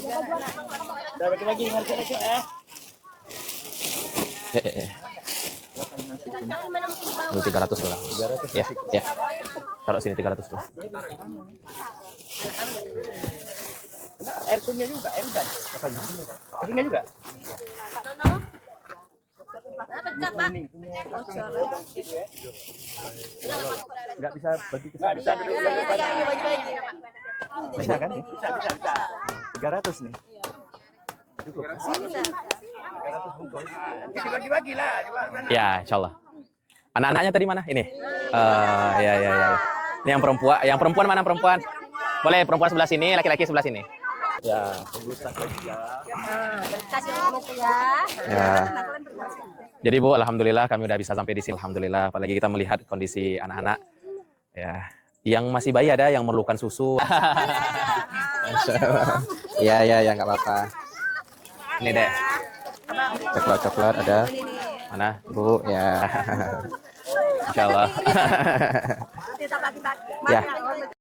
Udah bagi-bagi harga aja ya. Ini 300 dolar. 300. Ya, ya. Taruh sini 300 dolar. Air punya juga, air hujan. Airnya juga. Nggak bisa bagi ke sana. Bisa kan? Bisa. 300 nih. Cukup. Dibagi-bagi lah. Ya, insyaallah. Anak-anaknya tadi mana? Ini. Ya. Ini yang perempuan mana perempuan? Boleh perempuan sebelah sini, laki-laki sebelah sini. Ya, tunggu saja. Kasih ya. Ya. Jadi Bu, alhamdulillah kami udah bisa sampai di sini. Alhamdulillah, apalagi kita melihat kondisi anak-anak. Ya, yang masih bayi ada yang memerlukan susu. Ya, nggak apa-apa. Ini deh. Coklat ada. Mana, Bu? Ya. Insyaallah. Kita bagi-bagi. Ya.